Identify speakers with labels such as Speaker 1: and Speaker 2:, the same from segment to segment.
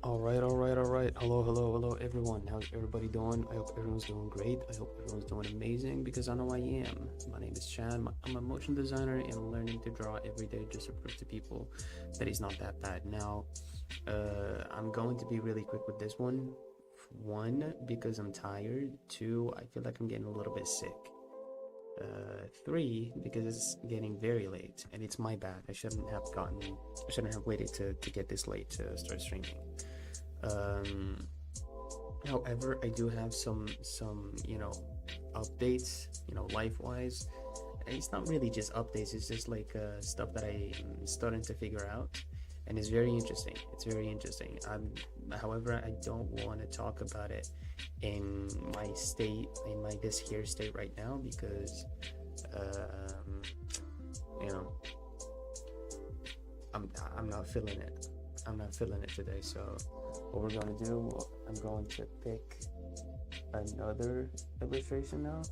Speaker 1: All right. Hello, everyone. How's everybody doing? I hope everyone's doing great. I hope everyone's doing amazing because I know I am. My name is Chan. I'm a motion designer and learning to draw every day just to prove to people that he's not that bad. Now, I'm going to be really quick with this one. One, because I'm tired. Two, I feel like I'm getting a little bit sick. Three, because it's getting very late and it's my bad. I shouldn't have waited to get this late to start streaming. Um, However, I do have some updates, life wise. It's not really just updates, it's just like stuff that I'm starting to figure out, and it's very interesting. It's very interesting. However, I don't want to talk about it in my this here state right now because um, you know I'm not feeling it. I'm not feeling it today. So what we're gonna do, I'm going to pick another illustration now,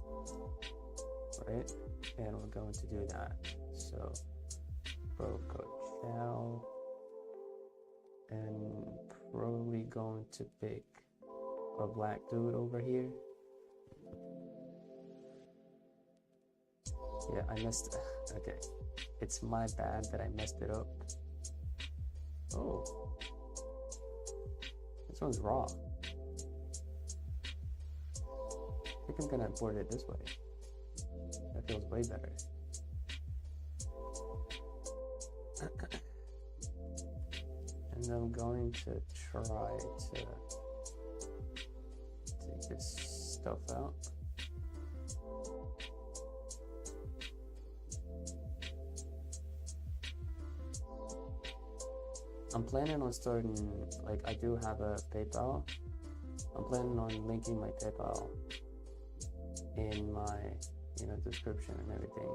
Speaker 1: right? And we're going to do that. So Coach and probably going to pick a black dude over here. Yeah, I messed. Okay, it's my bad that I messed it up. Oh, this one's raw. I think I'm gonna import it this way. That feels way better. And I'm going to try to take this stuff out. I'm planning on starting, like, I do have a PayPal. I'm planning on linking my PayPal in my, description and everything.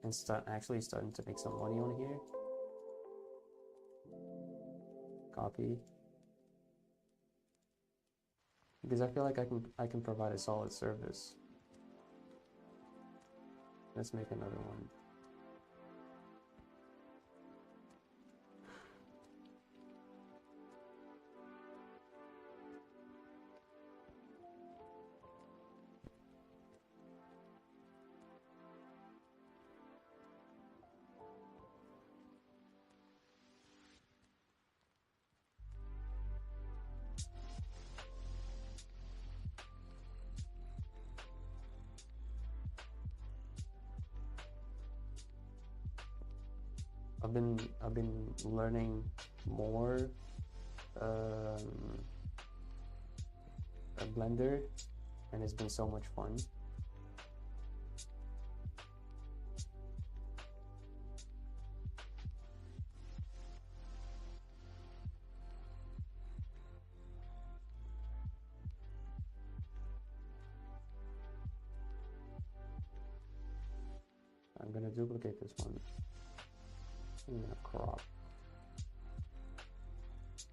Speaker 1: And starting to make some money on here. Copy. Because I feel like I can provide a solid service. Let's make another one. I've been learning more a Blender, and it's been so much fun. I'm gonna duplicate this one. I'm gonna crop.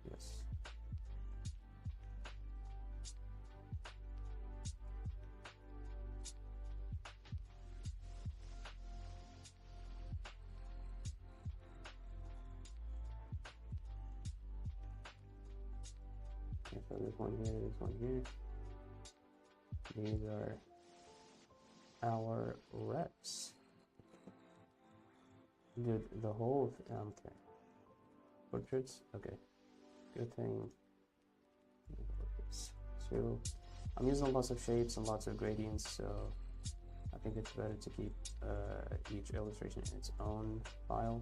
Speaker 1: Yes. Okay, so this one here, this one here. These are our reps. Dude, the whole okay. Portraits, okay. Good thing. So I'm using lots of shapes and lots of gradients, so I think it's better to keep each illustration in its own file.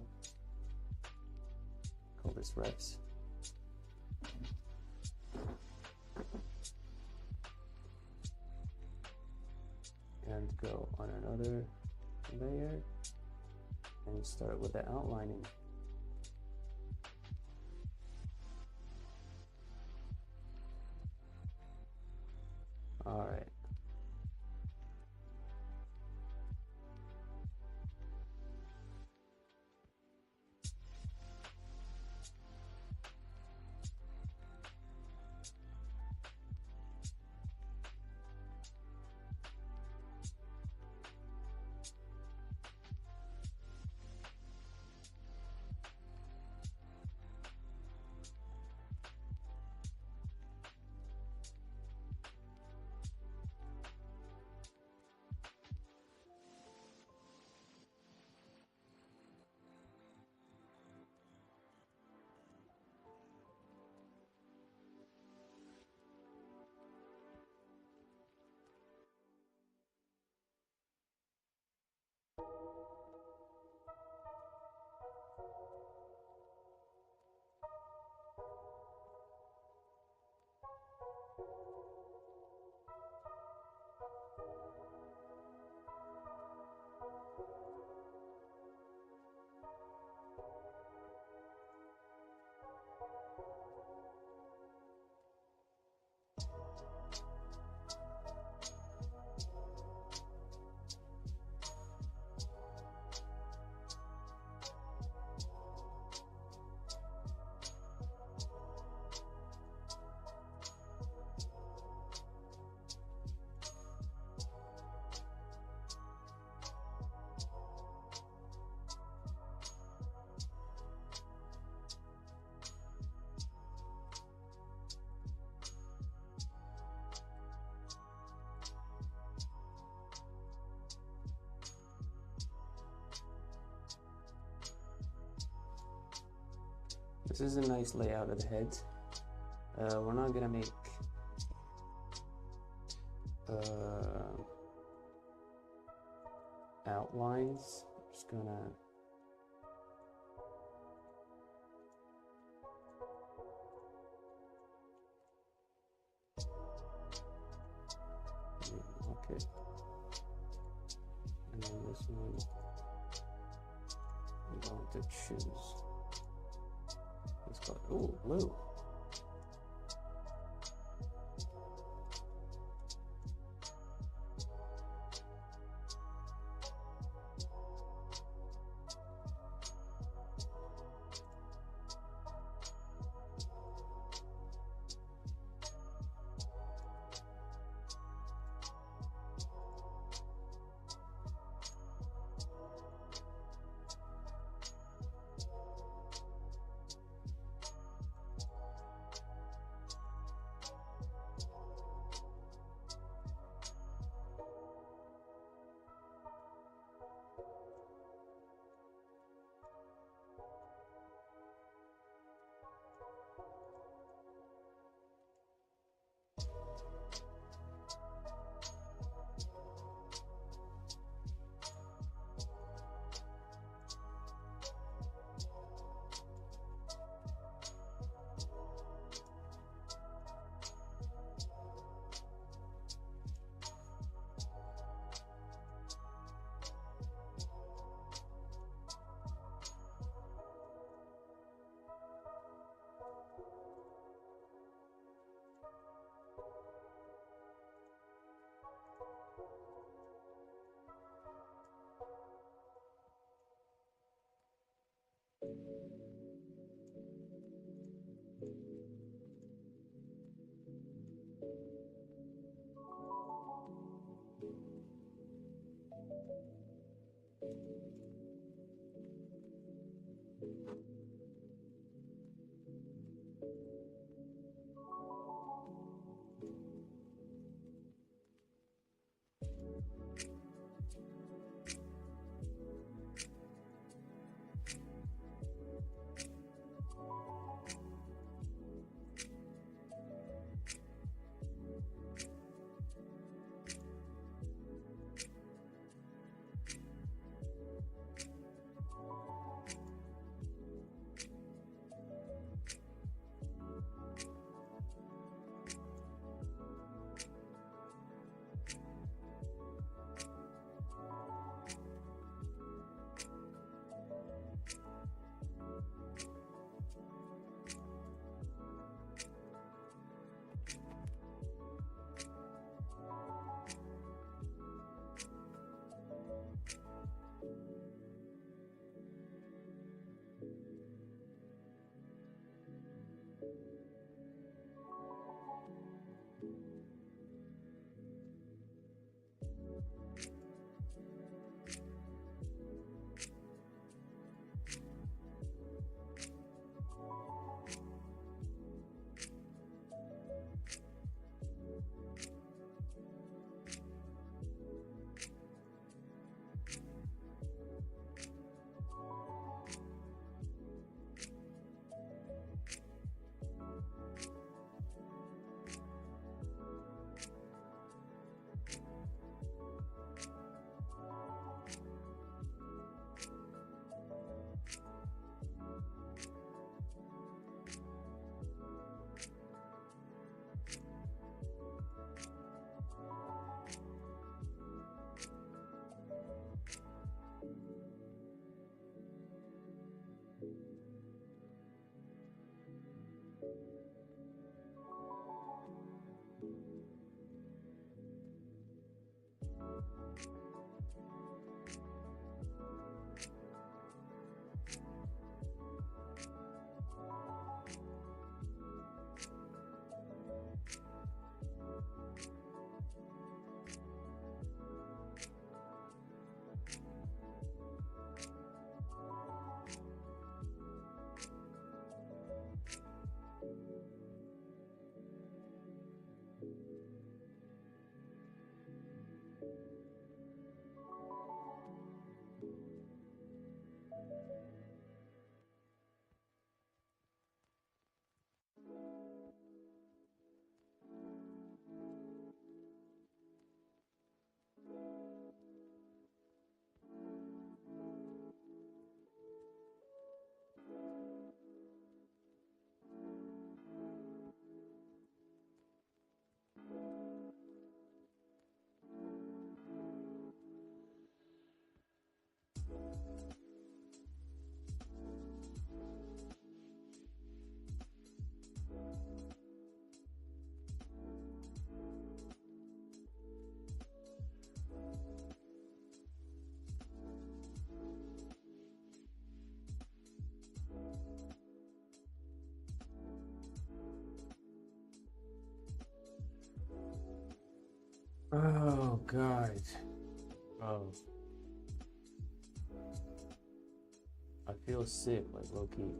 Speaker 1: Call this reps. And go on another layer and start with the outlining. All right. This is a nice layout of the head. We're not gonna make outlines. I'm just gonna okay, and then this one I'm going to choose. Let's call it, ooh, blue. Oh god. Oh. I feel sick, like low key.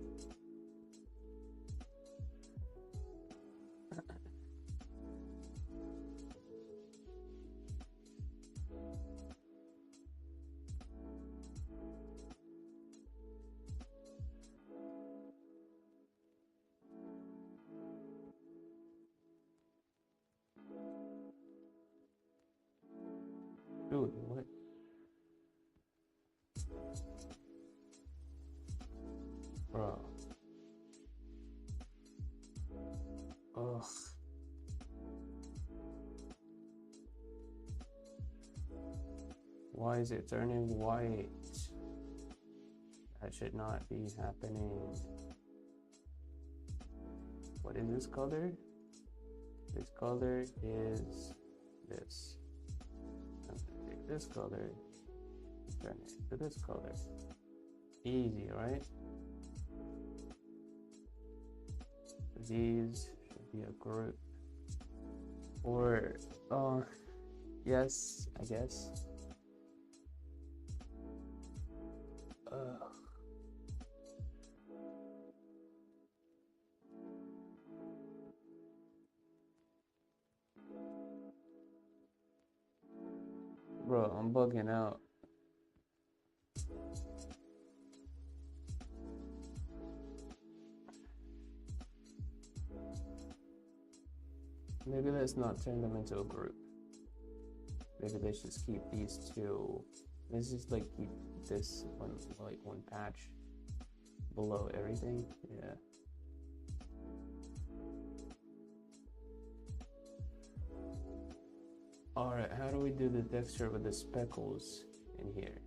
Speaker 1: Dude, what? Bro. Ugh. Why is it turning white? That should not be happening. What is this color? This color is this. I'm gonna take this color, turn it to this color. Easy, right? These should be a group. Or, yes, I guess. Bro, I'm bugging out. Maybe let's not turn them into a group. Maybe let's just keep these two. Let's just like keep this one, like one patch below everything. Yeah. Alright, how do we do the texture with the speckles in here?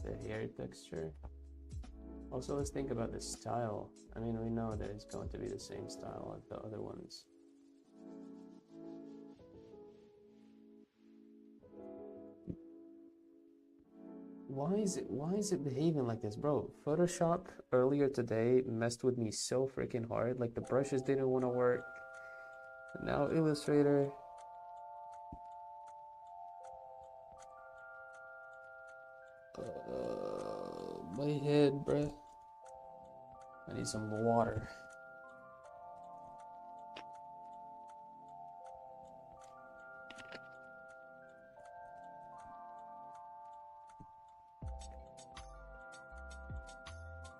Speaker 1: The hair texture. Also, let's think about the style. I mean, we know that it's going to be the same style as the other ones. Why is it behaving like this, bro? Photoshop earlier today messed with me so freaking hard. Like the brushes didn't want to work. Now Illustrator. My head, bruh. I need some water.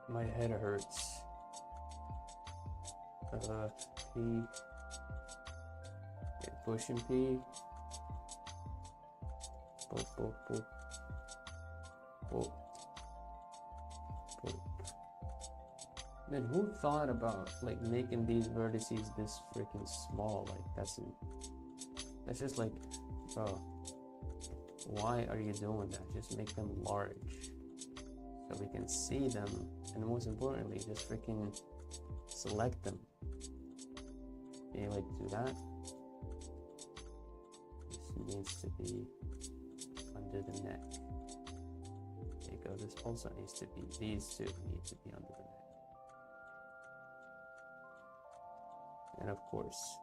Speaker 1: My head hurts. P. Yeah, push and P. Boop, boop, boop. Boop. Boop. Man, who thought about like making these vertices this freaking small? Like that's just like, bro, why are you doing that? Just make them large so we can see them, and most importantly, just freaking select them. Can you like do that? This needs to be under the neck. There you go. This also needs to be, these two need to be under the neck. And of course,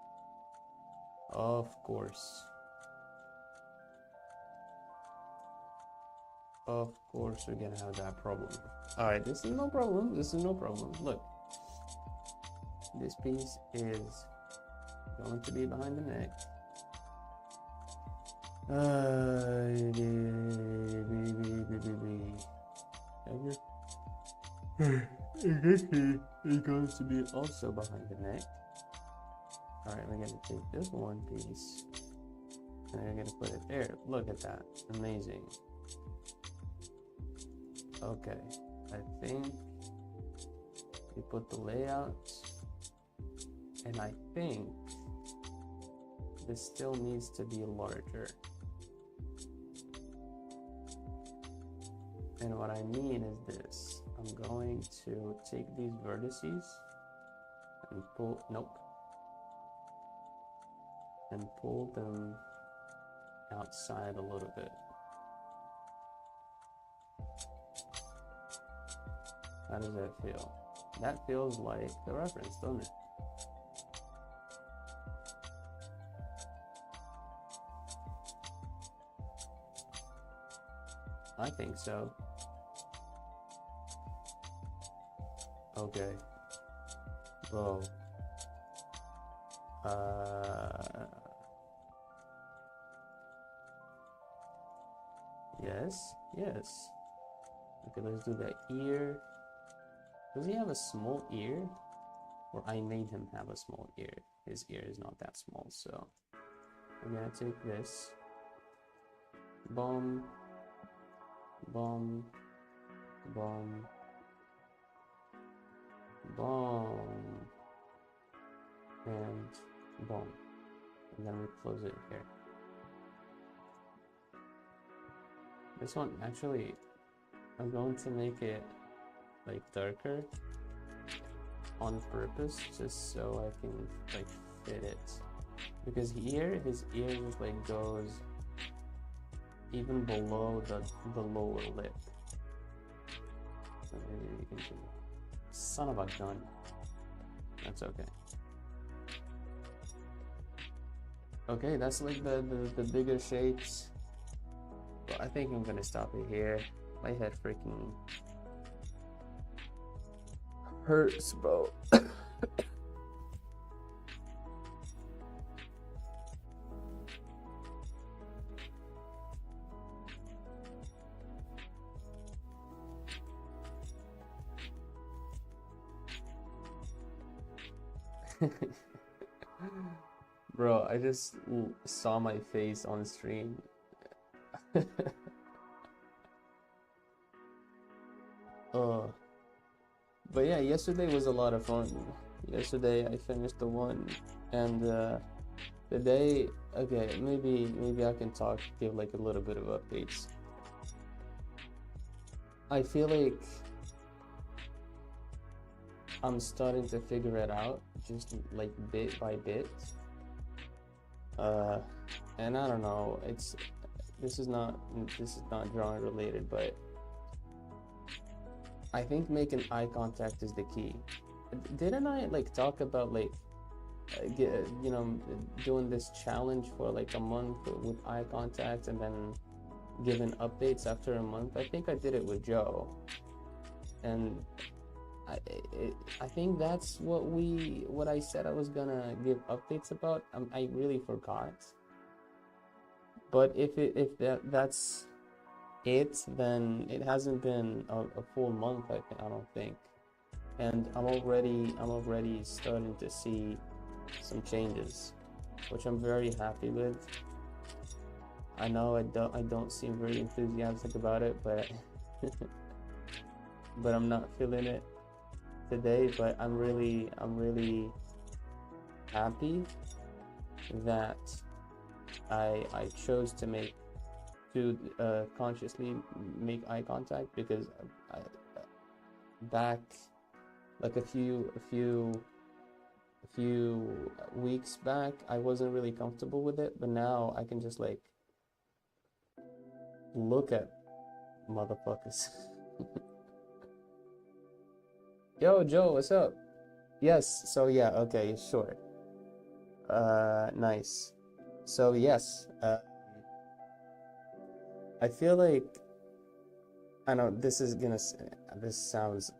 Speaker 1: we're gonna have that problem. All right, this is no problem. This is no problem. Look, this piece is going to be behind the neck. It goes to be also behind the neck. Alright, we're gonna take this one piece and we're gonna put it there. Look at that. Amazing. Okay, I think we put the layout, and I think this still needs to be larger. And what I mean is this. I'm going to take these vertices and pull, nope, and pull them outside a little bit. How does that feel? That feels like the reference, doesn't it? I think so. Okay. Whoa. Yes, yes. Okay, let's do the ear. Does he have a small ear? Or I made him have a small ear. His ear is not that small, so I'm gonna take this. Boom. Boom. Boom. Boom. And boom. And then we close it here. This one, actually, I'm going to make it like darker on purpose, just so I can like fit it. Because here, his ear just like goes even below the lower lip. So maybe we can do, son of a gun. That's okay. Okay, that's like the bigger shapes. But I think I'm gonna stop it here. My head freaking hurts, bro. Bro, I just saw my face on stream. But yeah, yesterday was a lot of fun. Yesterday I finished the one, and today, okay, maybe I can give like a little bit of updates. I feel like I'm starting to figure it out, just like bit by bit. And I don't know, this is not drawing related, but I think making eye contact is the key. Didn't I like talk about like you know, doing this challenge for like a month with eye contact and then giving updates after a month? I think I did it with Joe, and I think that's what I said I was gonna give updates about. I really forgot. But if that's it, then it hasn't been a full month. I don't think, and I'm already starting to see some changes, which I'm very happy with. I know I don't seem very enthusiastic about it, but but I'm not feeling it today. But I'm really happy that I chose to consciously make eye contact, because back like a few weeks back I wasn't really comfortable with it, but now I can just like look at motherfuckers. Yo, Joe, what's up? Yes, so yeah, okay, sure. Nice. So yes, I feel like, I know this sounds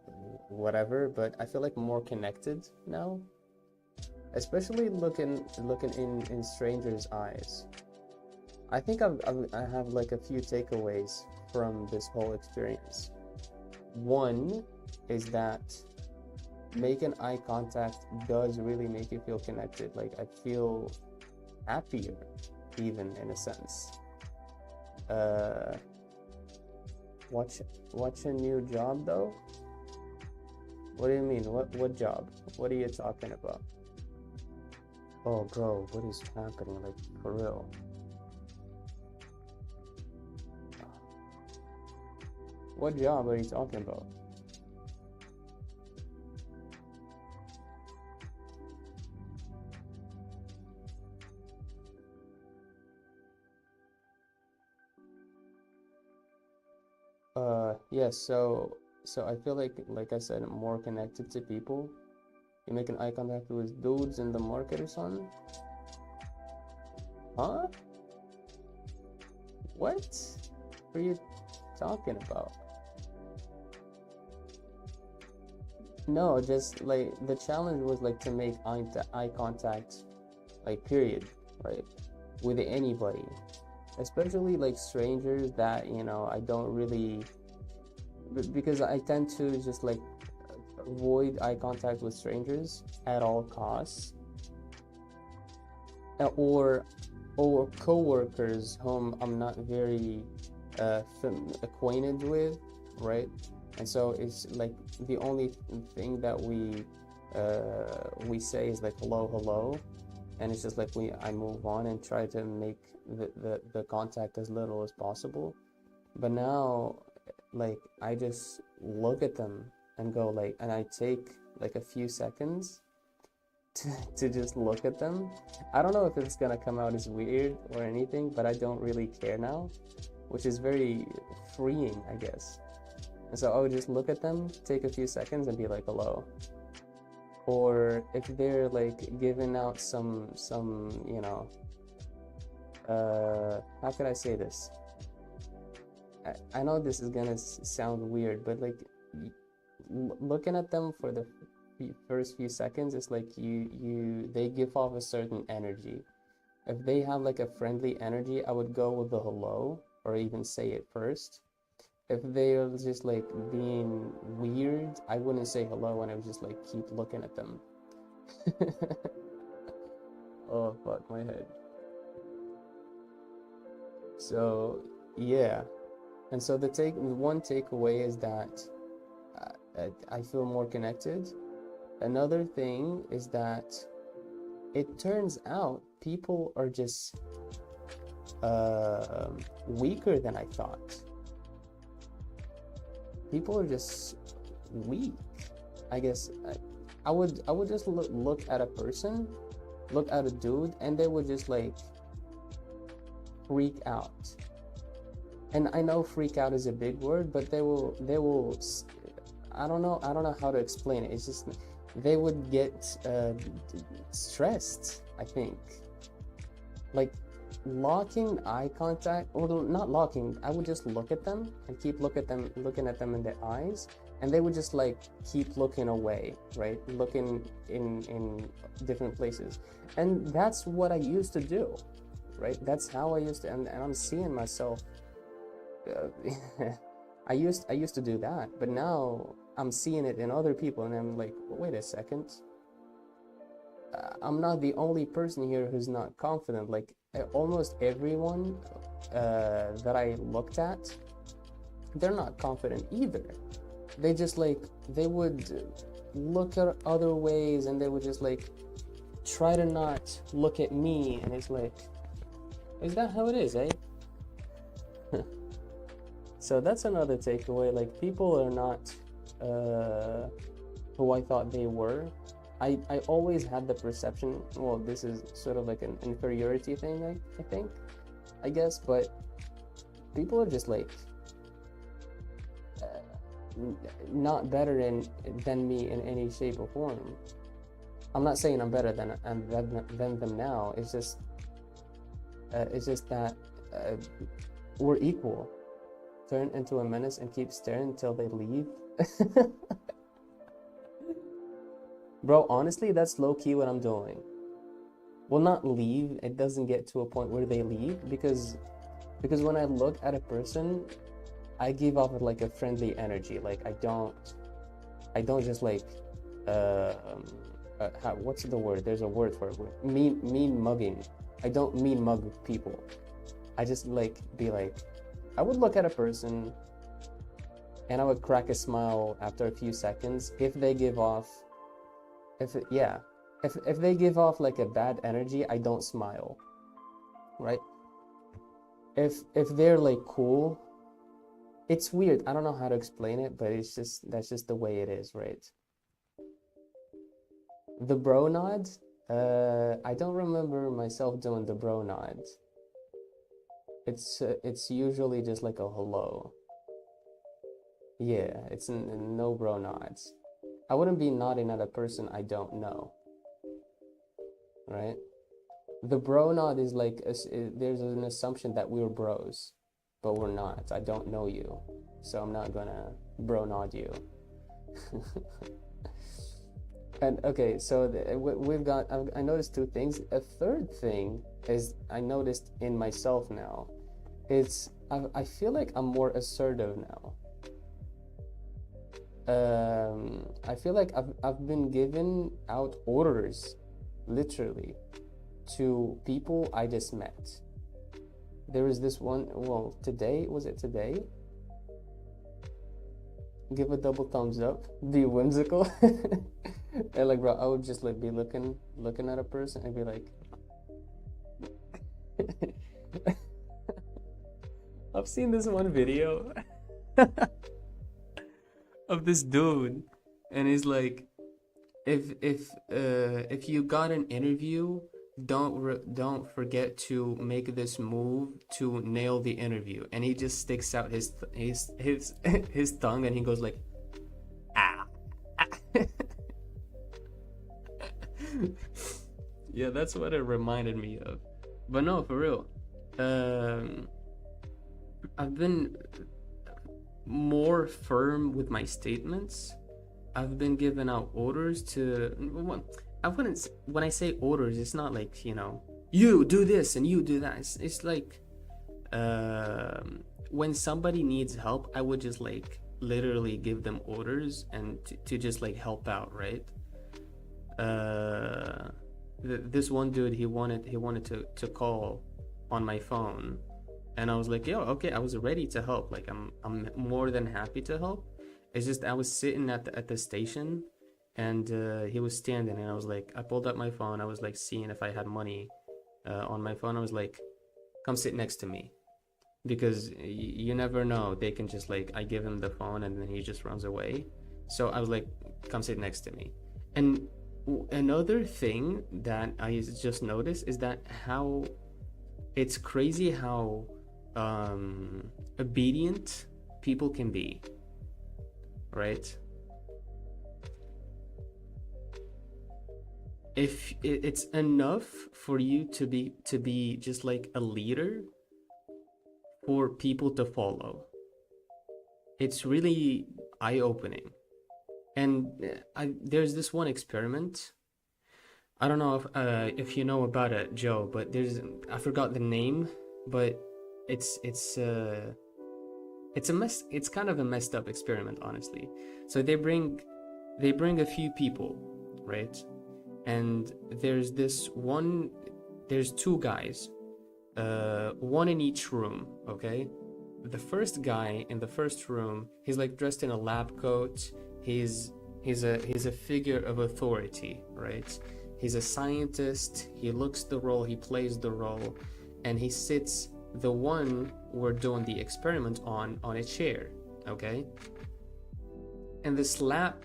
Speaker 1: whatever, but I feel like more connected now, especially looking in strangers' eyes. I think I have like a few takeaways from this whole experience. One is that making eye contact does really make you feel connected. Like I feel happier, even in a sense. Watch a new job though? What do you mean? What job? What are you talking about? Oh bro, what is happening? Like for real? What job are you talking about? Yes, so I feel like I said, I'm more connected to people. You making eye contact with dudes in the market or something? Huh? What are you talking about? No, just like the challenge was like to make eye contact, like period, right? With anybody, especially like strangers that, you know, I don't really, because I tend to just like avoid eye contact with strangers at all costs, or coworkers whom I'm not very acquainted with, right? And so it's like the only thing that we say is like hello, and it's just like I move on and try to make the contact as little as possible. But now, like, I just look at them and go like, and I take like a few seconds to just look at them. I don't know if it's gonna come out as weird or anything, but I don't really care now, which is very freeing, I guess. And so I would just look at them, take a few seconds, and be like, hello. Or if they're like giving out some you know, how could I say this? I know this is gonna sound weird, but like looking at them for the first few seconds, it's like they give off a certain energy. If they have like a friendly energy, I would go with the hello or even say it first. If they're just like being weird, I wouldn't say hello, and I would just like keep looking at them. Oh fuck my head. So yeah, and so the one takeaway is that I feel more connected. Another thing is that it turns out people are just weaker than I thought. People are just weak. I guess I would just look at a person, look at a dude, and they would just like freak out. And I know freak out is a big word, but they will I don't know how to explain it. It's just they would get stressed, I think. Like locking eye contact, or not locking, I would just look at them and keep looking at them in their eyes, and they would just like keep looking away, right? Looking in different places. And that's what I used to do, right? That's how I used to, and I'm seeing myself I used to do that, but now I'm seeing it in other people, and I'm like, wait a second, I'm not the only person here who's not confident. Like almost everyone that I looked at, they're not confident either. They just like, they would look at other ways, and they would just like try to not look at me, and it's like, is that how it is, eh? So that's another takeaway. Like people are not who I thought they were. I always had the perception, well, this is sort of like an inferiority thing, I guess, but people are just like not better than me in any shape or form. I'm not saying I'm better than them now. It's just that we're equal. Turn into a menace and keep staring until they leave. Bro, honestly, that's low-key what I'm doing. Well, not leave. It doesn't get to a point where they leave, because when I look at a person, I give off like a friendly energy. Like I don't I don't just like what's the word? There's a word for it. Mean mugging. I don't mean mug people. I just like be like, I would look at a person and I would crack a smile after a few seconds if they give off, if they give off like a bad energy, I don't smile, right? If they're like cool, it's weird. I don't know how to explain it, but that's just the way it is, right? The bro nod, I don't remember myself doing the bro nod. It's usually just like a hello. Yeah, it's no bro nods. I wouldn't be nodding at a person I don't know, right? The bro nod is like there's an assumption that we're bros, but we're not. I don't know you, so I'm not gonna bro nod you. And okay, so we've got. I noticed two things. A third thing is I noticed in myself now. It's I feel like I'm more assertive now. I feel like I've been given out orders, literally, to people I just met. There was this one, well, today, was it today? Give a double thumbs up, be whimsical. And like, bro, I would just like be looking at a person and be like, I've seen this one video of this dude, and he's like, if you got an interview, don't forget to make this move to nail the interview. And he just sticks out his tongue, and he goes like, ah. Yeah, that's what it reminded me of. But no, for real, I've been more firm with my statements. I've been given out orders to, I wouldn't, when I say orders, it's not like, you do this and you do that. It's like, when somebody needs help, I would just like literally give them orders and to just like help out, right? This one dude, he wanted to call on my phone, and I was like, yo, okay, I was ready to help. Like, I'm more than happy to help. It's just I was sitting at the station, and he was standing, and I was like, I pulled up my phone. I was like seeing if I had money on my phone. I was like, come sit next to me, because you never know. They can just like, I give him the phone and then he just runs away. So I was like, come sit next to me. And another thing that I just noticed is that how it's crazy how obedient people can be, right? If it's enough for you to be just like a leader for people to follow, it's really eye-opening. And there's this one experiment. I don't know if you know about it, Joe, but I forgot the name, but it's kind of a messed up experiment, honestly. So they bring a few people, right? And there's two guys, one in each room, okay? The first guy in the first room, he's like dressed in a lab coat. He's a figure of authority, right? He's a scientist. He looks the role, he plays the role, and he sits the one we're doing the experiment on a chair, okay? And this lab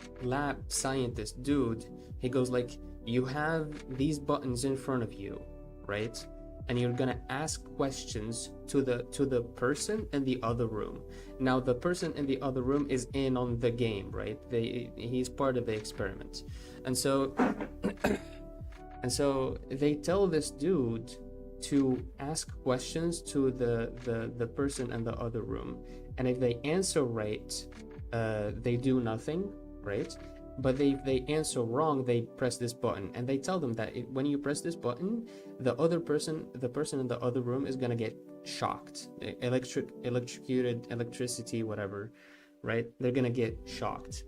Speaker 1: scientist dude, he goes like, you have these buttons in front of you, right? And you're gonna ask questions to the person in the other room. Now the person in the other room is in on the game, right? He's part of the experiment. And so they tell this dude to ask questions to the person in the other room. And if they answer right, they do nothing, right? But they answer wrong, they press this button. And they tell them that when you press this button, the person in the other room is gonna get shocked, electrocuted, electricity, whatever, right? They're gonna get shocked.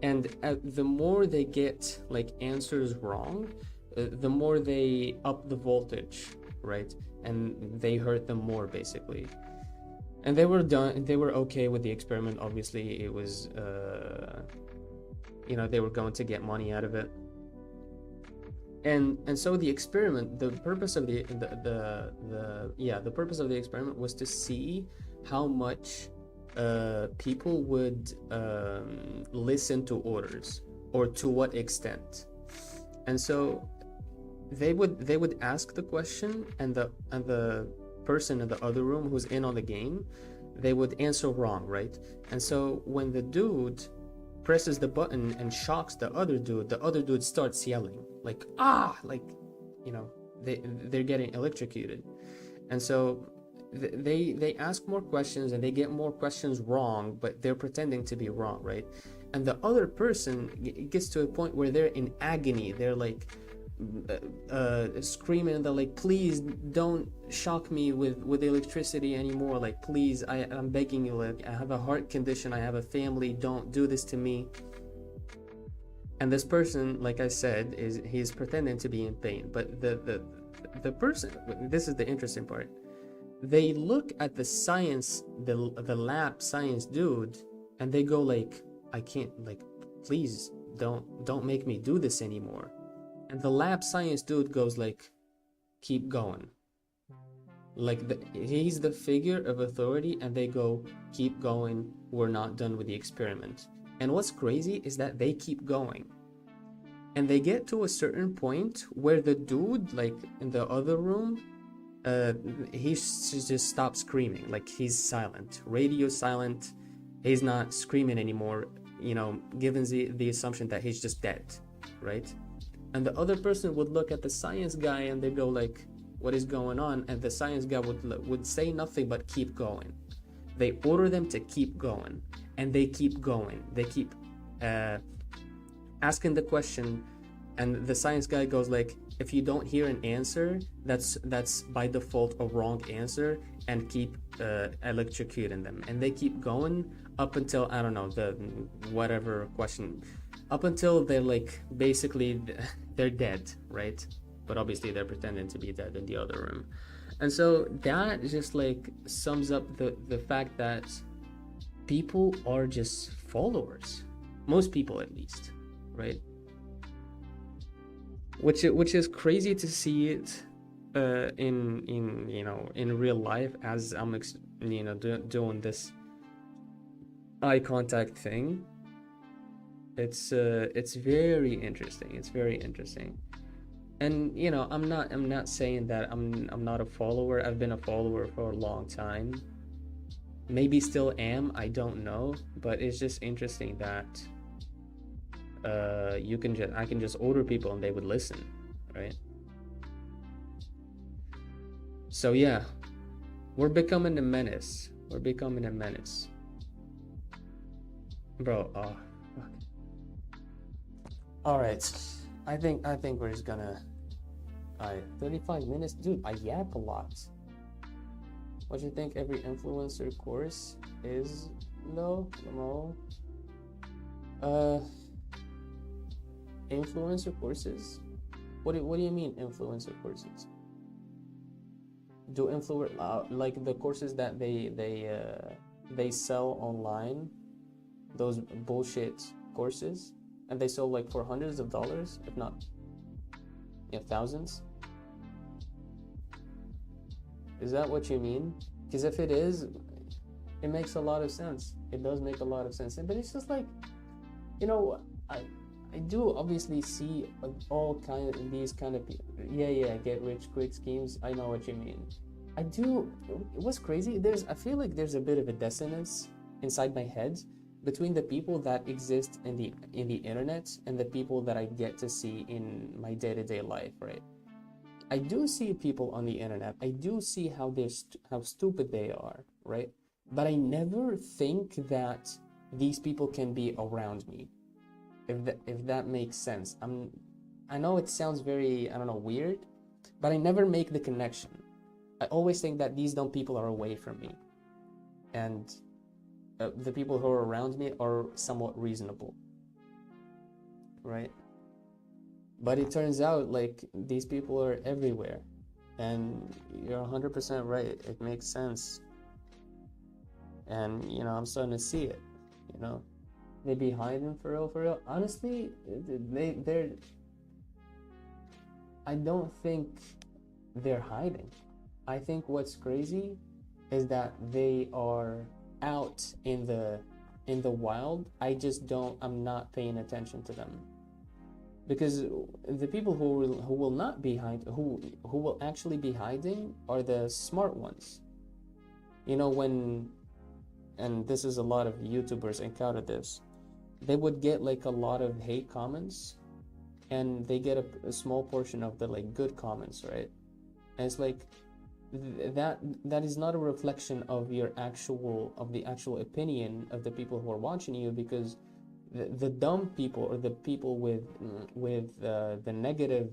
Speaker 1: And the more they get like answers wrong, the more they up the voltage, right? And they hurt them more, basically. And they were okay with the experiment. Obviously it was you know, they were going to get money out of it. And so the experiment, the purpose of the purpose of the experiment was to see how much people would listen to orders, or to what extent. And so they would ask the question, and the person in the other room who's in on the game, they would answer wrong, right? And so when the dude presses the button and shocks the other dude starts yelling like, ah, like, you know, they're getting electrocuted. And so they ask more questions and they get more questions wrong, but they're pretending to be wrong, right? And the other person gets to a point where they're in agony. They're like screaming, and they're like, please don't shock me with electricity anymore, like, please, I'm begging you, like, I have a heart condition, I have a family, don't do this to me. And this person, like I said, he's pretending to be in pain. But the person, this is the interesting part, they look at the science, the lab science dude, and they go like, I can't, like, please don't make me do this anymore. And the lab science dude goes like, keep going. Like, he's the figure of authority, and they go, keep going, we're not done with the experiment. And what's crazy is that they keep going. And they get to a certain point where the dude, like, in the other room, he just stops screaming. Like, he's silent, radio silent, he's not screaming anymore, you know, given the assumption that he's just dead, right? And the other person would look at the science guy and they go like, what is going on? And the science guy would say nothing but keep going. They order them to keep going, and they keep going. They keep asking the question, and the science guy goes like, if you don't hear an answer, that's by default a wrong answer, and keep electrocuting them. And they keep going up until, I don't know, the whatever question, up until they're like, basically they're dead, right? But obviously they're pretending to be dead in the other room. And so that just like sums up the fact that people are just followers, most people at least, right? Which is crazy to see it in you know, in real life, as I'm you know, doing this eye contact thing. It's very interesting. It's very interesting. And you know, I'm not saying that I'm not a follower. I've been a follower for a long time. Maybe still am, I don't know, but it's just interesting that I can just order people and they would listen, right? So yeah, we're becoming a menace. We're becoming a menace, bro. Oh fuck. All right, I think we're just gonna 35 minutes, dude. I yap a lot. What do you think every influencer course is, though? No. Influencer courses? What do you mean influencer courses? Do like the courses that they sell online, those bullshit courses, and they sell like for hundreds of dollars, if not, yeah, thousands? Is that what you mean? Because if it is, it makes a lot of sense. It does make a lot of sense. But it's just like, you know, I do obviously see all kind of these kind of people. Yeah, get rich quick schemes. I know what you mean. I do. What's crazy? I feel like there's a bit of a dissonance inside my head between the people that exist in the internet and the people that I get to see in my day-to-day life, right? I do see people on the internet. I do see how how stupid they are, right? But I never think that these people can be around me. If that makes sense. I know it sounds very, I don't know, weird, but I never make the connection. I always think that these dumb people are away from me, and the people who are around me are somewhat reasonable. right? But it turns out like these people are everywhere, and you're 100% right. It makes sense, and I'm starting to see it. You know, they be hiding for real, for real. Honestly, they're. I don't think they're hiding. I think what's crazy is that they are out in the wild. I'm not paying attention to them, because the people who will not be who will actually be hiding are the smart ones. And this is a lot of YouTubers encounter this. They would get like a lot of hate comments, and they get a small portion of the like good comments, right? And it's like that is not a reflection of the actual opinion of the people who are watching you, because the dumb people, or the people with the negative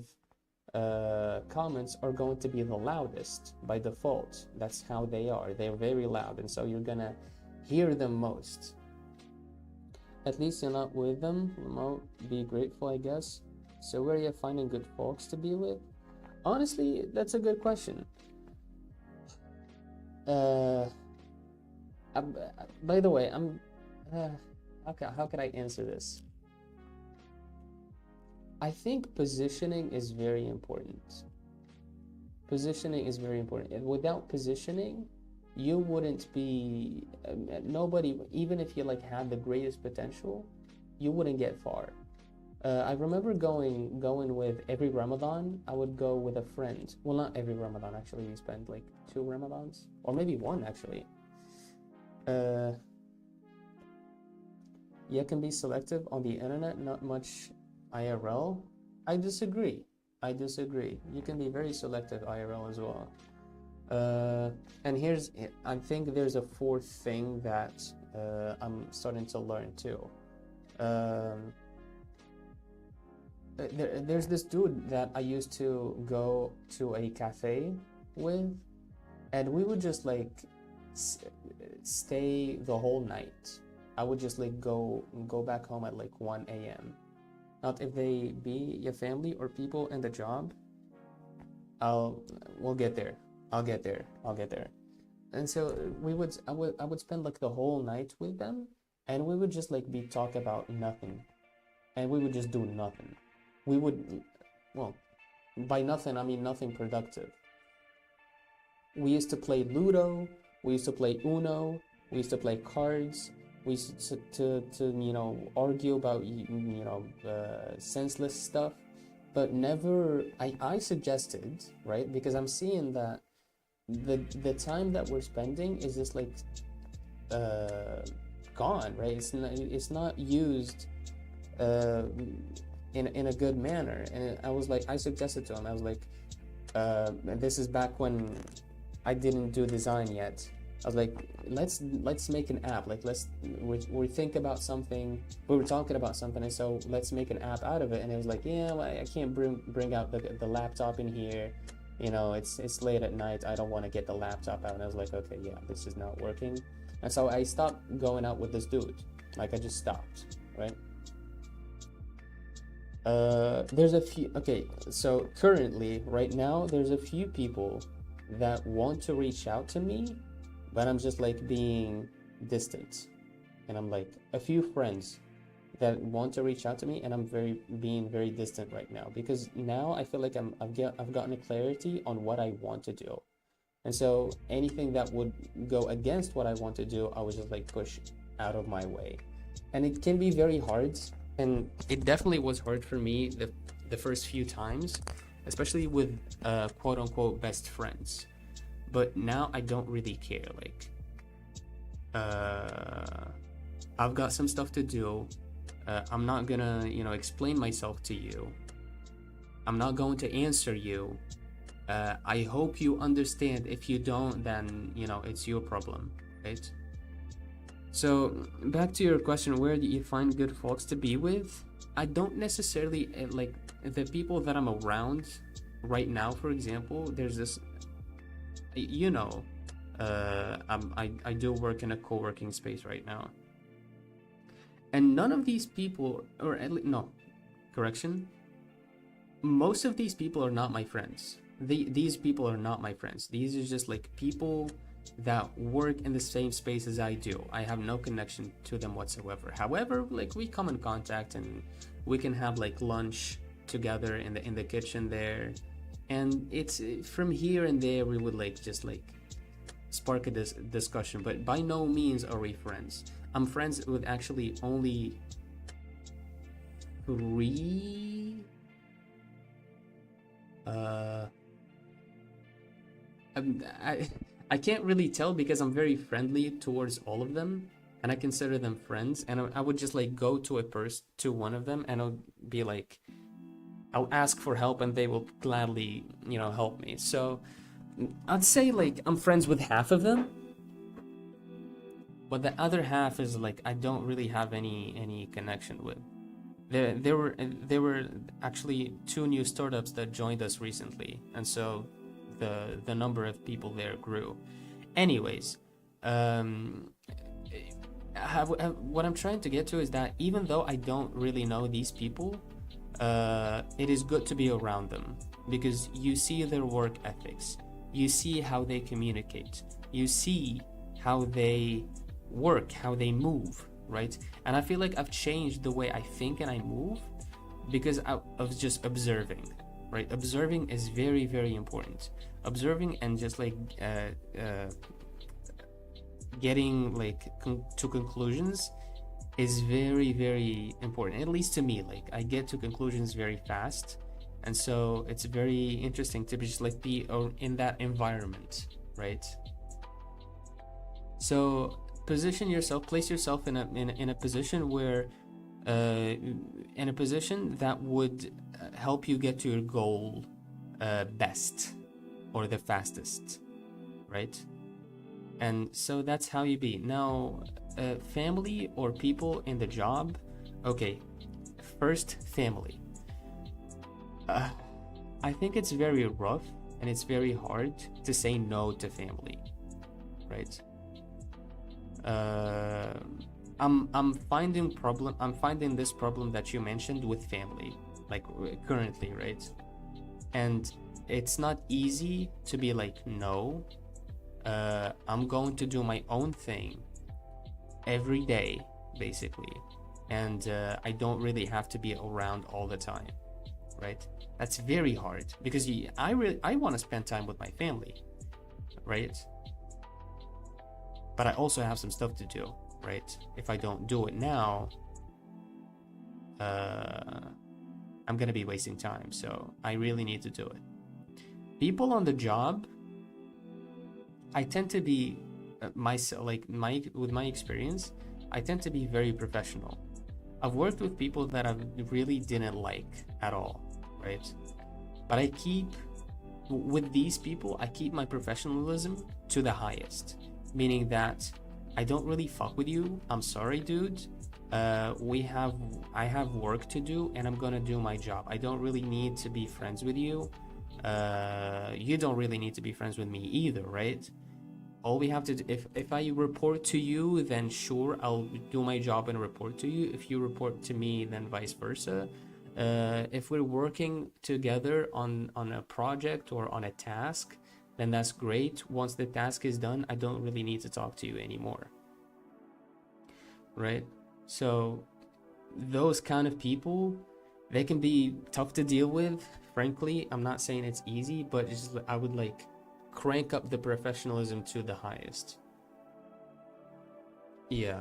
Speaker 1: comments, are going to be the loudest by default. That's how they are. They're very loud, and so you're gonna hear them most. At least you're not with them. Be grateful, I guess. So where are you finding good folks to be with? Honestly, that's a good question. By the way, how can I answer this? I think positioning is very important. Positioning is very important. And without positioning, you wouldn't be nobody. Even if you like had the greatest potential, you wouldn't get far. I remember going with every Ramadan. I would go with a friend. Well, not every Ramadan, actually. We spent like 2 Ramadans, or maybe 1 actually. You can be selective on the internet, not much IRL. I disagree. You can be very selective IRL as well. And I think there's a 4th thing that I'm starting to learn too. There's this dude that I used to go to a cafe with, and we would just like stay the whole night. I would just like go back home at like 1 a.m. Not if they be your family or people in the job. We'll get there. I'll get there. And so I would spend like the whole night with them, and we would just like talk about nothing, and we would just do nothing. We would, well, by nothing I mean nothing productive. We used to play Ludo. We used to play Uno. We used to play cards. We used to argue about senseless stuff, but never. I suggested, right, because I'm seeing that the time that we're spending is just like gone, right? It's not used in a good manner. And I suggested to him, I was like, this is back when I didn't do design yet. I was like, let's make an app. Like we think about something. We were talking about something, and so let's make an app out of it. And it was like, yeah, well, I can't bring out the laptop in here. It's late at night. I don't want to get the laptop out. And I was like, okay, yeah, this is not working. And so I stopped going out with this dude. Like, I just stopped, right? There's a few. Okay, so currently, right now, there's a few people that want to reach out to me, but I'm just like being distant. And I'm like, a few friends that want to reach out to me, and I'm being very distant right now, because now I feel like I've gotten a clarity on what I want to do. And so anything that would go against what I want to do, I would just like push out of my way. And it can be very hard, and it definitely was hard for me the first few times, especially with quote unquote best friends. But now I don't really care. Like, I've got some stuff to do. I'm not gonna, explain myself to you. I'm not going to answer you. I hope you understand. If you don't, then, it's your problem, right? So back to your question, where do you find good folks to be with? I don't necessarily, like, the people that I'm around right now, for example, there's this, I do work in a co-working space right now. And none of these people, or at least, no, correction. Most of these people are not my friends. These people are not my friends. These are just like people that work in the same space as I do. I have no connection to them whatsoever. However, like we come in contact and we can have like lunch together in the kitchen there, and it's from here and there we would like just like spark a discussion, but by no means are we friends. I'm friends with actually only 3 I can't really tell because I'm very friendly towards all of them and I consider them friends, and I would just like go to one of them and I'll be like, I'll ask for help and they will gladly, you know, help me. So I'd say like I'm friends with half of them, but the other half is like I don't really have any connection with. There were actually 2 new startups that joined us recently, and so the number of people there grew. Anyways, what I'm trying to get to is that even though I don't really know these people, it is good to be around them because you see their work ethics, you see how they communicate, you see how they work, how they move, right? And I feel like I've changed the way I think and I move because I was just observing, right? Observing is very, very important. Observing and just like getting like to conclusions is very, very important. At least to me, like I get to conclusions very fast, and so it's very interesting to just like be in that environment, right? So position yourself, place yourself in a position where in a position that would help you get to your goal best or the fastest, right? And so that's how you be. Now, family or people in the job. Okay, first, family. I think it's very rough and it's very hard to say no to family, right? I'm finding this problem that you mentioned with family, like currently, right? And it's not easy to be like, no, I'm going to do my own thing every day, basically, and I don't really have to be around all the time, right? That's very hard because I want to spend time with my family, right? But I also have some stuff to do, right? If I don't do it now, I'm gonna be wasting time, so I really need to do it. People on the job, I tend to be with my experience, I tend to be very professional. I've worked with people that I really didn't like at all, right? But with these people, I keep my professionalism to the highest, meaning that I don't really fuck with you. I'm sorry, dude. I have work to do and I'm gonna do my job. I don't really need to be friends with you. You don't really need to be friends with me either, right? All we have to do, if I report to you, then sure, I'll do my job and report to you. If you report to me, then vice versa. If we're working together on a project or on a task, then that's great. Once the task is done, I don't really need to talk to you anymore, right? So those kind of people, they can be tough to deal with. Frankly, I'm not saying it's easy, but it's just, I would like crank up the professionalism to the highest. Yeah.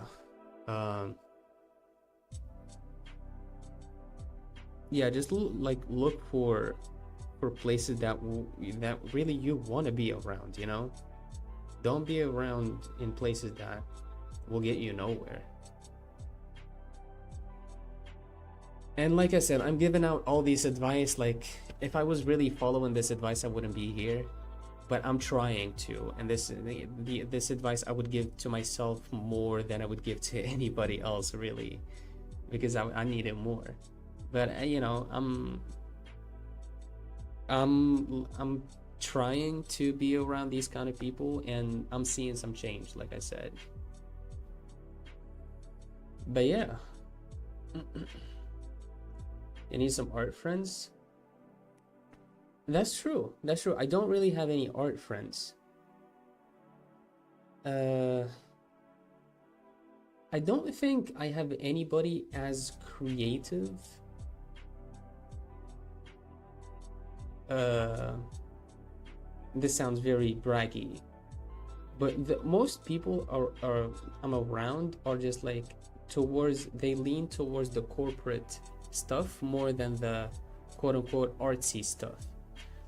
Speaker 1: Yeah, just look for places that really you want to be around, you know? Don't be around in places that will get you nowhere. And like I said, I'm giving out all these advice. Like, if I was really following this advice, I wouldn't be here. But I'm trying to, and this advice I would give to myself more than I would give to anybody else, really, because I need it more. But you know, I'm trying to be around these kind of people, and I'm seeing some change, like I said. But yeah. You need some art friends. That's true. That's true. I don't really have any art friends. I don't think I have anybody as creative. This sounds very braggy, but most people I'm around are just like they lean towards the corporate stuff more than the quote-unquote artsy stuff.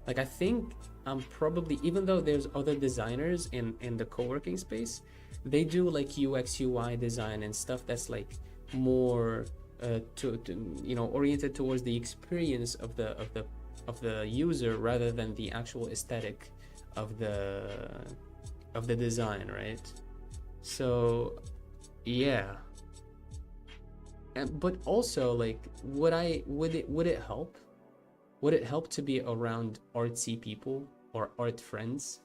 Speaker 1: Like I think I'm probably, even though there's other designers in the co-working space, they do like UX UI design and stuff that's like more oriented towards the experience of the user rather than the actual aesthetic of the design, right? So yeah. But also, like, would it help? Would it help to be around artsy people or art friends?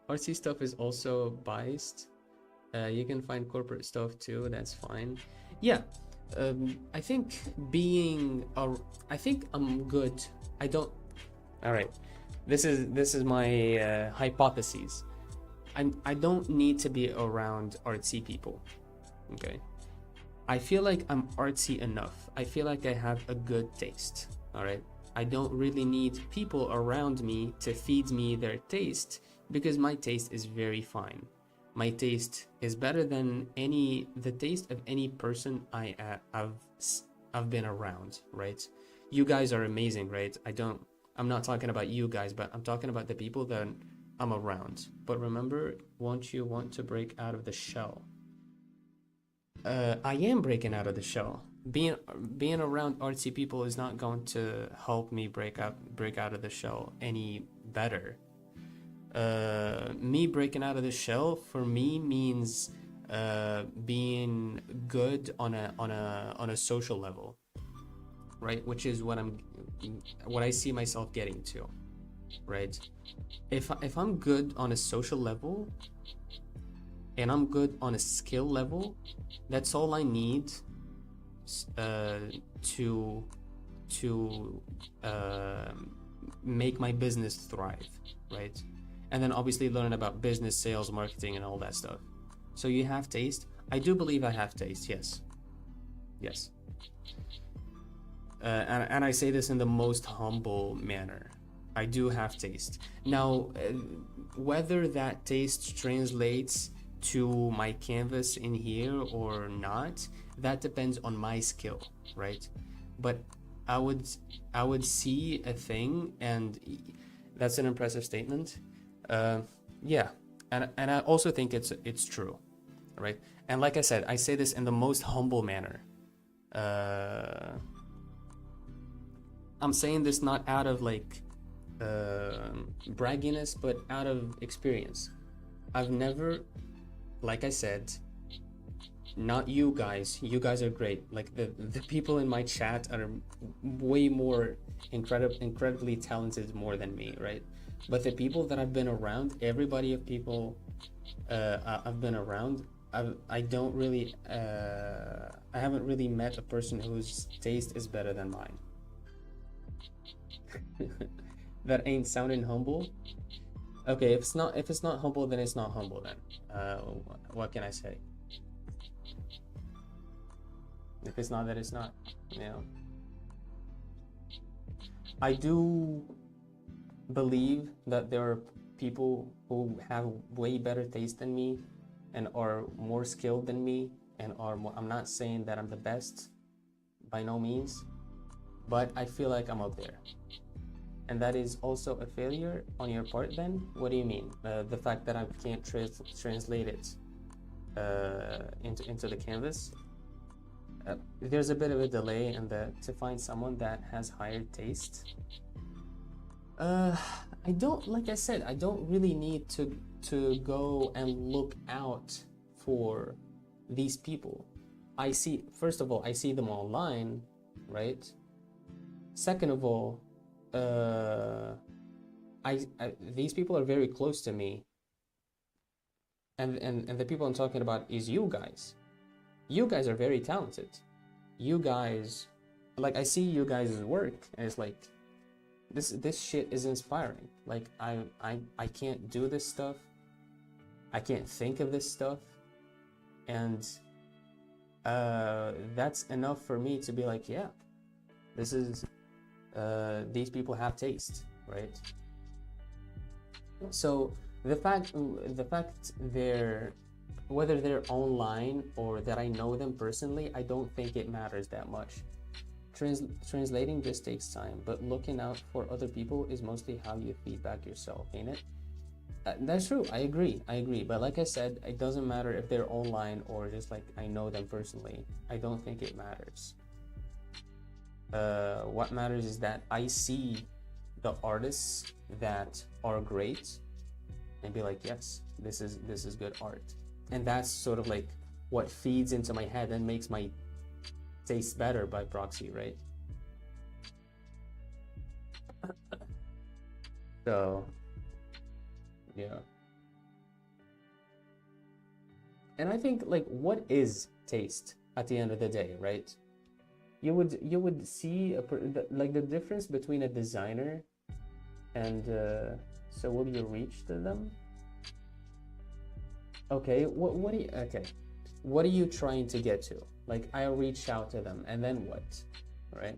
Speaker 1: Artsy stuff is also biased. You can find corporate stuff too, that's fine. Yeah, I think I think I'm good. All right, this is my hypothesis. I don't need to be around artsy people, okay? I feel like I'm artsy enough. I feel like I have a good taste, all right? I don't really need people around me to feed me their taste because my taste is very fine. My taste is better than the taste of any person I've been around, right? You guys are amazing, right? I'm not talking about you guys, but I'm talking about the people that I'm around. But remember, won't you want to break out of the shell? I am breaking out of the shell. Being around artsy people is not going to help me break out of the shell any better. Me breaking out of the shell for me means being good on a social level, right? Which is what I see myself getting to, right? If I'm good on a social level and I'm good on a skill level, that's all I need to make my business thrive, right? And then obviously learn about business, sales, marketing, and all that stuff. So you have taste. I do believe I have taste, yes. Yes. And I say this in the most humble manner. I do have taste. Now, whether that taste translates to my canvas in here or not, that depends on my skill, right? But I would see a thing, and that's an impressive statement. Yeah, and I also think it's true, right? And like I said, I say this in the most humble manner. I'm saying this not out of like bragginess, but out of experience. I've never, like I said, not you guys. You guys are great. Like the people in my chat are way more incredibly talented more than me, right? But the people that I've been around, everybody of people I've been around, I don't really I haven't really met a person whose taste is better than mine. That ain't sounding humble. Okay, if it's not humble, then it's not humble then. What can I say? If it's not, then it's not, you know. I do believe that there are people who have way better taste than me and are more skilled than me and are more, I'm not saying that I'm the best, by no means, but I feel like I'm up there. And that is also a failure on your part then? What do you mean? The fact that I can't translate it into the canvas? There's a bit of a delay in to find someone that has higher taste. I don't, like I said, I don't really need to go and look out for these people. First of all, I see them online, right? Second of all, these people are very close to me, and the people I'm talking about is you guys. You guys are very talented. you guys, like I see you guys' work, and it's like this shit is inspiring. Like I can't do this stuff. I can't think of this stuff, and that's enough for me to be like, yeah, this is these people have taste, right? So the fact they're, whether they're online or that I know them personally, I don't think it matters that much. Translating just takes time, but looking out for other people is mostly how you feedback yourself, ain't it? That's true. I agree. But like I said, it doesn't matter if they're online or just like I know them personally. I don't think it matters. What matters is that I see the artists that are great and be like, yes, this is good art. And that's sort of like what feeds into my head and makes my taste better by proxy, right? So yeah. And I think, like, what is taste at the end of the day, right? You would see like the difference between a designer and so will you reach to them? Okay, what do you, okay, what are you trying to get to? Like, I reach out to them and then what, right?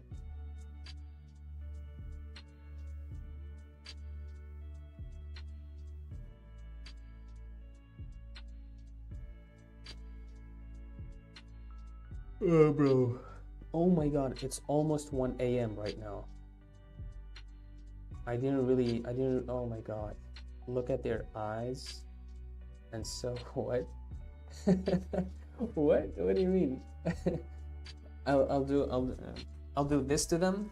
Speaker 1: Bro. Oh my god, it's almost 1 a.m. right now. I didn't, oh my god. Look at their eyes. And so, what? What? What do you mean? I'll do this to them.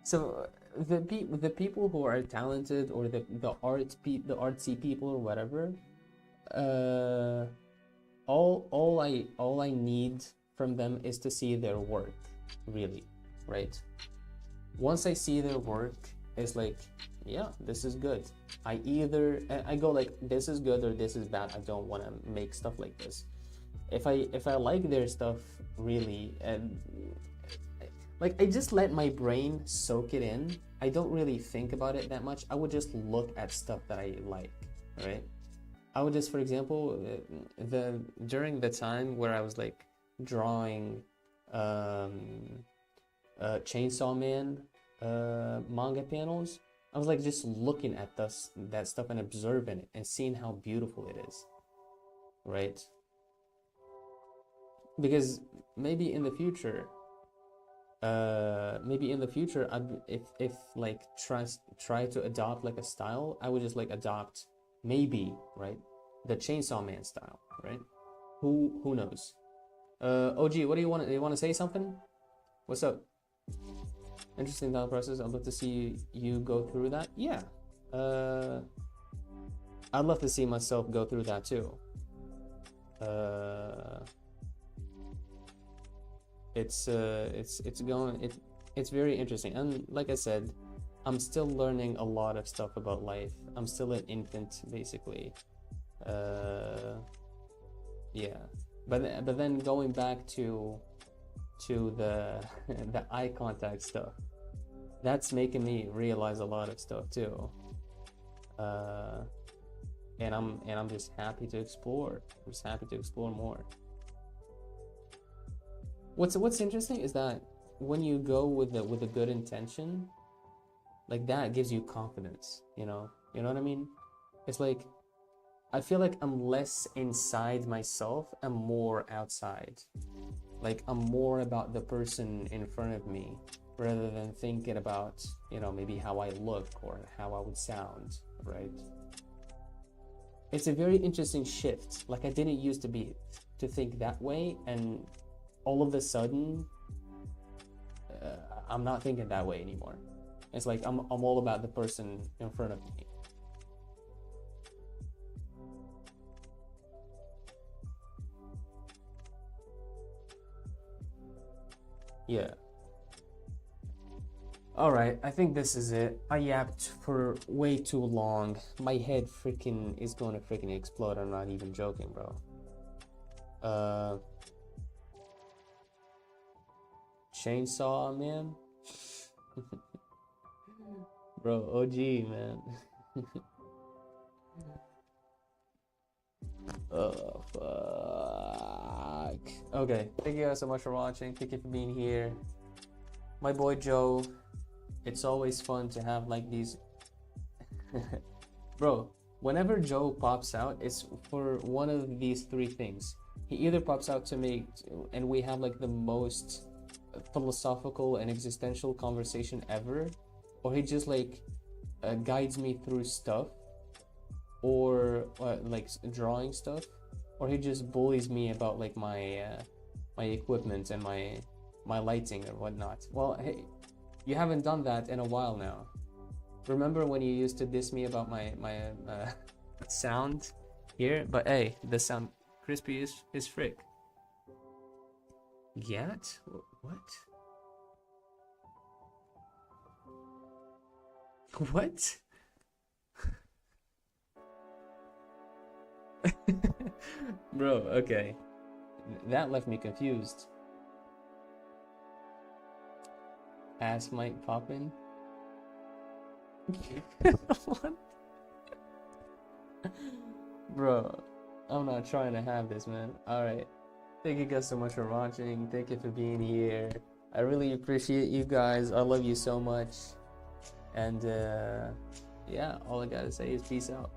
Speaker 1: So the people who are talented, or the artsy people or whatever, all I need from them is to see their work, really, right? Once I see their work, it's like, yeah, this is good. I go like, this is good or this is bad. I don't want to make stuff like this. If I like their stuff really, and like I just let my brain soak it in. I don't really think about it that much. I would just look at stuff that I like, right? I would just, for example, during the time where I was like drawing Chainsaw Man manga panels, I was like just looking at that stuff and observing it and seeing how beautiful it is, right? Because maybe in the future, if like try to adopt like a style, I would just like adopt, maybe, right, the Chainsaw Man style, right? Who knows? OG, what do you want? Do you want to say something? What's up? Interesting thought process. I'd love to see you go through that. Yeah. I'd love to see myself go through that too. It's very interesting, and like I said, I'm still learning a lot of stuff about life. I'm still an infant, basically. Yeah, but then going back to the the eye contact stuff, that's making me realize a lot of stuff too. And I'm just happy to explore. I'm just happy to explore more. What's interesting is that when you go with a good intention, like that gives you confidence, you know what I mean? It's like I feel like I'm less inside myself and more outside. Like I'm more about the person in front of me rather than thinking about, maybe how I look or how I would sound, right? It's a very interesting shift. Like I didn't used to think that way, and all of a sudden I'm not thinking that way anymore. It's like I'm all about the person in front of me. Yeah. Alright, I think this is it. I yapped for way too long. My head freaking is gonna freaking explode. I'm not even joking, bro. Chainsaw, man. Bro, OG, man. Oh, fuck. Okay, thank you guys so much for watching. Thank you for being here. My boy Joe. It's always fun to have like these. Bro, whenever Joe pops out, it's for one of these three things. He either pops out to make, and we have like the most philosophical and existential conversation ever, or he just like guides me through stuff, or like drawing stuff, or he just bullies me about like my my equipment and my lighting or whatnot. Well, hey, you haven't done that in a while now. Remember when you used to diss me about my sound here? But hey, the sound crispy is frick. Yet? What? What? Bro, okay. That left me confused. Ass might pop in. What? Bro, I'm not trying to have this, man. Alright. Thank you guys so much for watching. Thank you for being here. I really appreciate you guys. I love you so much. And yeah, all I gotta say is peace out.